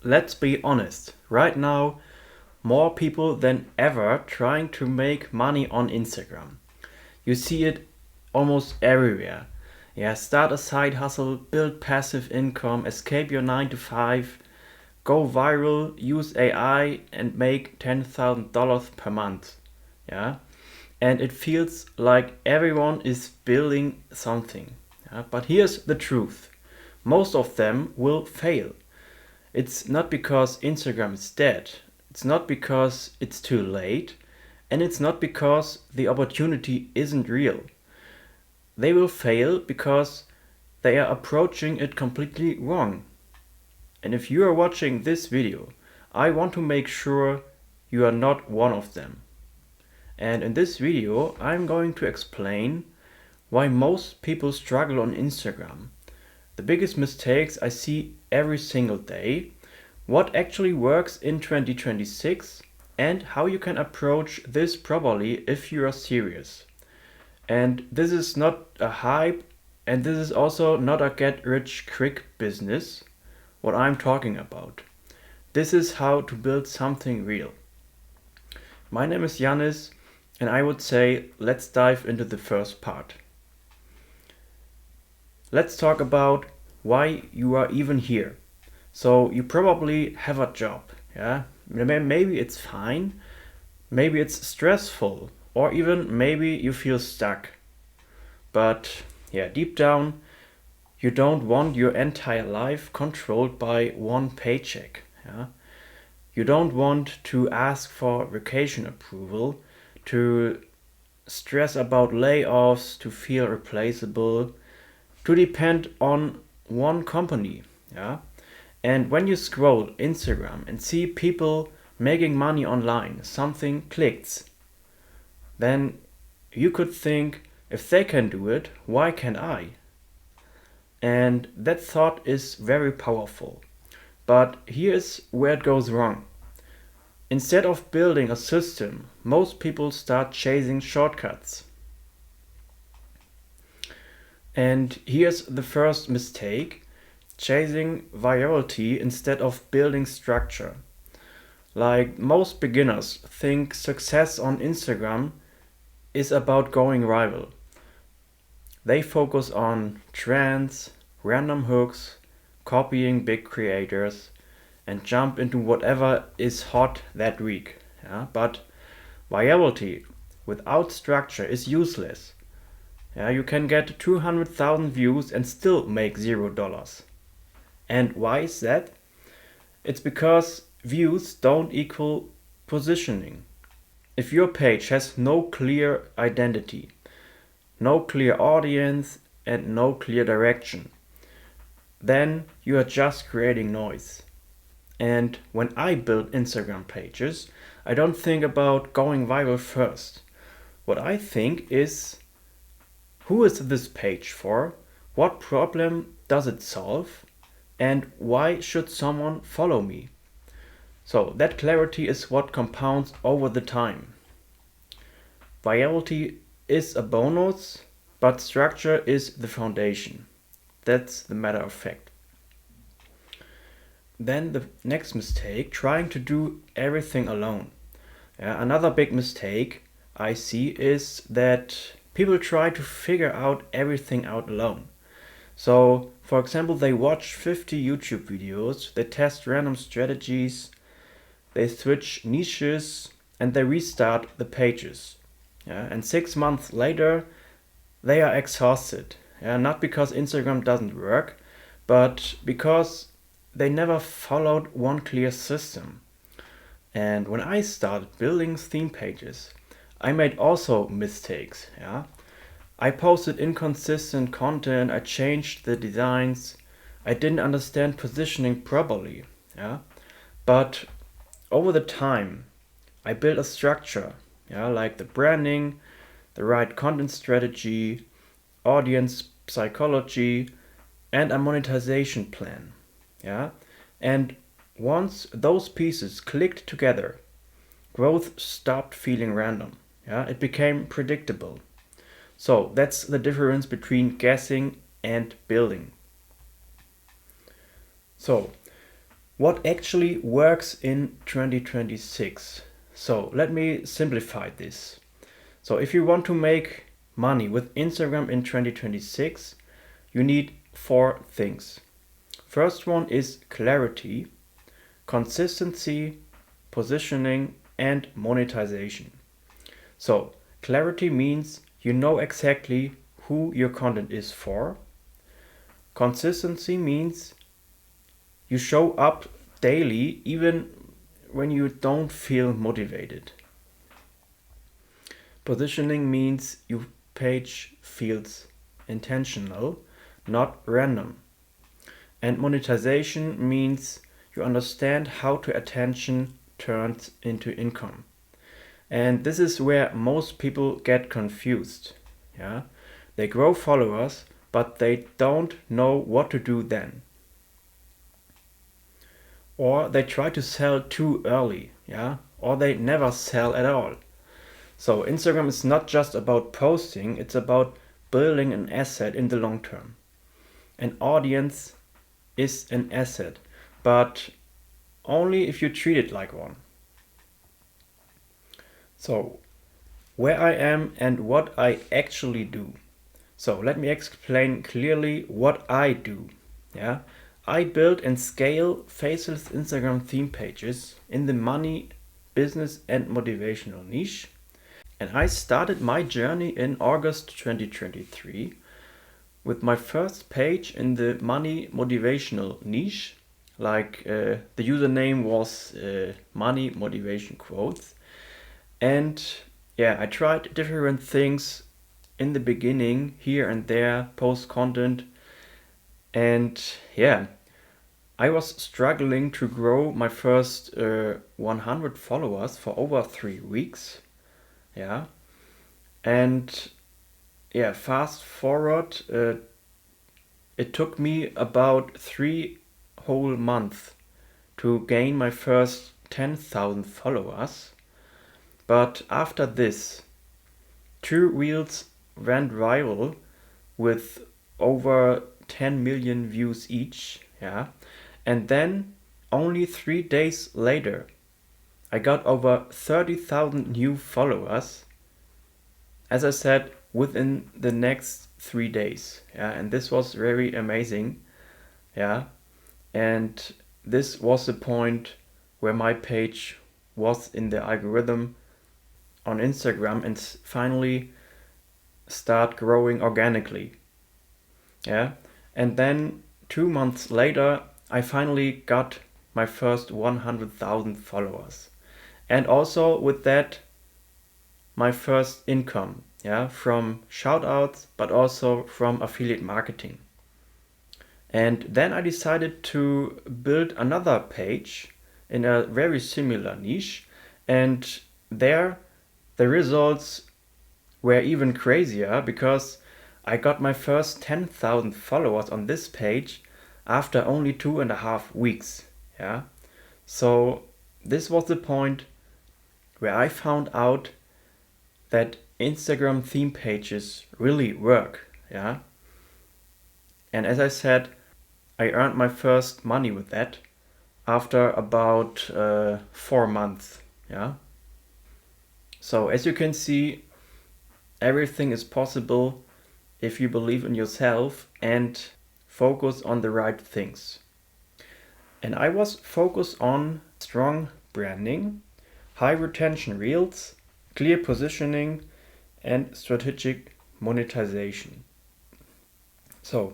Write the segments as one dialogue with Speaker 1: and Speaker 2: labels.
Speaker 1: let's be honest. Right now, more people than ever trying to make money on Instagram. You see it almost everywhere. Yeah, start a side hustle, build passive income, escape your 9 to 5, go viral, use AI and make $10,000 per month. Yeah, and it feels like everyone is building something. Yeah? But here's the truth, most of them will fail. It's not because Instagram is dead, it's not because it's too late, and it's not because the opportunity isn't real. They will fail because they are approaching it completely wrong. And if you are watching this video, I want to make sure you are not one of them. And in this video, I'm going to explain why most people struggle on Instagram, the biggest mistakes I see every single day, what actually works in 2026, and how you can approach this properly if you are serious. And this is not a hype, and this is also not a get rich quick business, what I'm talking about. This is how to build something real. My name is Yannis, and I would say let's dive into the first part. Let's talk about why you are even here. So you probably have a job, yeah? Maybe it's fine, maybe it's stressful, or even maybe you feel stuck. But yeah, deep down, you don't want your entire life controlled by one paycheck, yeah? You don't want to ask for vacation approval, to stress about layoffs, to feel replaceable, to depend on one company, yeah? And when you scroll Instagram and see people making money online, something clicks. Then you could think, if they can do it, why can't I? And that thought is very powerful. But here's where it goes wrong. Instead of building a system, most people start chasing shortcuts. And here's the first mistake, chasing virality instead of building structure. Like most beginners think success on Instagram is about going viral. They focus on trends, random hooks, copying big creators, and jump into whatever is hot that week. Yeah? But virality without structure is useless. Yeah, you can get 200,000 views and still make $0. And why is that? It's because views don't equal positioning. If your page has no clear identity, no clear audience, and no clear direction, then you are just creating noise. And when I build Instagram pages, I don't think about going viral first. What I think is, who is this page for? What problem does it solve? And why should someone follow me? So that clarity is what compounds over the time. Virality is a bonus, but structure is the foundation. That's the matter of fact. Then the next mistake, trying to do everything alone. Another big mistake I see is that people try to figure out everything out alone. So, for example, they watch 50 YouTube videos, they test random strategies, they switch niches, and they restart the pages. And 6 months later, they are exhausted. Not because Instagram doesn't work, but because they never followed one clear system. And when I started building theme pages, I made also mistakes. I posted inconsistent content, I changed the designs, I didn't understand positioning properly. But over the time, I built a structure, like the branding, the right content strategy, audience psychology, and a monetization plan. And once those pieces clicked together, growth stopped feeling random. It became predictable. So that's the difference between guessing and building. So What actually works in 2026? So let me simplify this. So if you want to make money with Instagram in 2026, you need 4 things. First one is clarity, consistency, positioning, and monetization. So clarity means you know exactly who your content is for. Consistency means you show up daily even when you don't feel motivated. Positioning means your page feels intentional, not random. And monetization means you understand how to attention turns into income. And this is where most people get confused. Yeah? They grow followers, but they don't know what to do then. Or they try to sell too early, yeah? Or they never sell at all. So Instagram is not just about posting, it's about building an asset in the long term. An audience is an asset, but only if you treat it like one. So, where I am and what I actually do. So, let me explain clearly what I do. Yeah, I build and scale faceless Instagram theme pages in the money, business, and motivational niche. And I started my journey in August 2023 with my first page in the money motivational niche. The username was money motivation quotes. And yeah, I tried different things in the beginning, here and there, post content. And yeah, I was struggling to grow my first 100 followers for over 3 weeks. Yeah. And yeah, fast forward, it took me about 3 whole months to gain my first 10,000 followers. But after this, 2 reels went viral with over 10 million views each. Yeah. And then only 3 days later, I got over 30,000 new followers. As I said, within the next 3 days. Yeah, and this was very amazing. Yeah, and this was the point where my page was in the algorithm on Instagram and finally start growing organically. Yeah, and then 2 months later, I finally got my first 100,000 followers, and also with that, my first income, yeah, from shoutouts, but also from affiliate marketing. And then I decided to build another page in a very similar niche, and there the results were even crazier because I got my first 10,000 followers on this page after only 2.5 weeks. Yeah, so this was the point where I found out that Instagram theme pages really work. Yeah, and as I said, I earned my first money with that after about 4 months. Yeah, so as you can see, everything is possible if you believe in yourself and focus on the right things. And I was focused on strong branding, high retention reels, clear positioning, and strategic monetization. So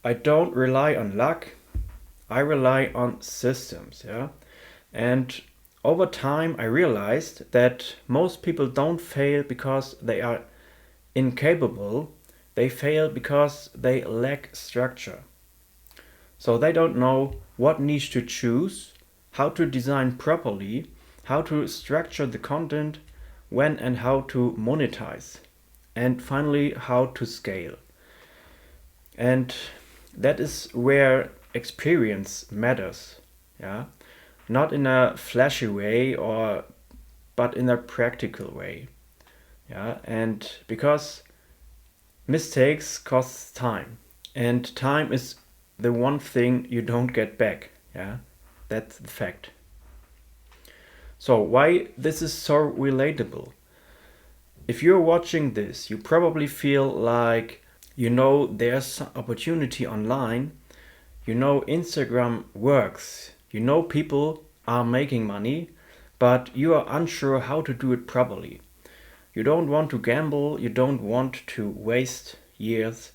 Speaker 1: I don't rely on luck, I rely on systems, yeah. And over time I realized that most people don't fail because they are incapable, they fail because they lack structure. So they don't know what niche to choose, how to design properly, how to structure the content, when and how to monetize, and finally how to scale. And that is where experience matters. Yeah, not in a flashy way or but in a practical way. Yeah, and because mistakes cost time, and time is the one thing you don't get back. Yeah, That's the fact. So why this is so relatable? If you're watching this, you probably feel like there's some opportunity online, Instagram works, people are making money, but you are unsure how to do it properly. You don't want to gamble, you don't want to waste years,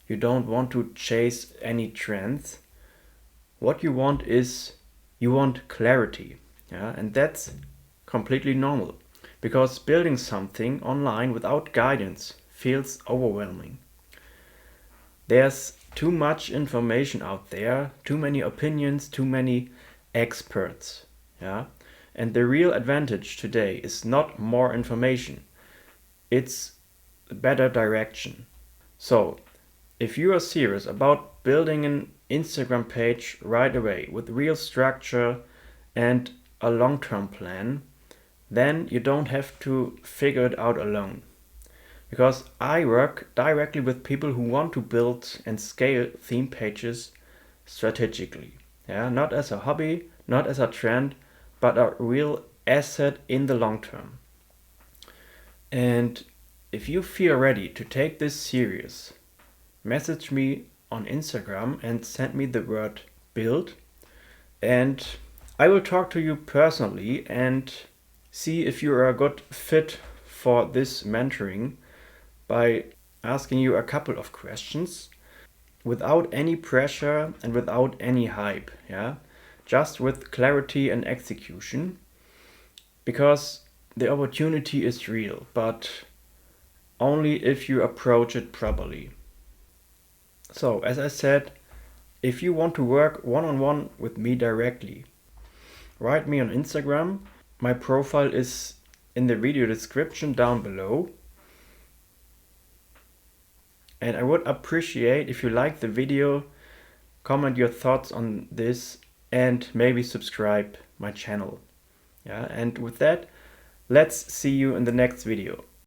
Speaker 1: you don't want to chase any trends. What you want is clarity. Yeah, and that's completely normal because building something online without guidance feels overwhelming. There's too much information out there, too many opinions, too many experts. Yeah? And the real advantage today is not more information, it's better direction. So, if you are serious about building an Instagram page right away with real structure and a long-term plan, then you don't have to figure it out alone. Because I work directly with people who want to build and scale theme pages strategically. Yeah, not as a hobby, not as a trend, but a real asset in the long term. And if you feel ready to take this serious, message me on Instagram and send me the word build, and I will talk to you personally and see if you are a good fit for this mentoring by asking you a couple of questions without any pressure and without any hype, yeah? Just with clarity and execution, because the opportunity is real, but only if you approach it properly. So, as I said, if you want to work one-on-one with me directly, write me on Instagram. My profile is in the video description down below. And I would appreciate if you like the video, comment your thoughts on this, and maybe subscribe my channel. Yeah, and with that, let's see you in the next video.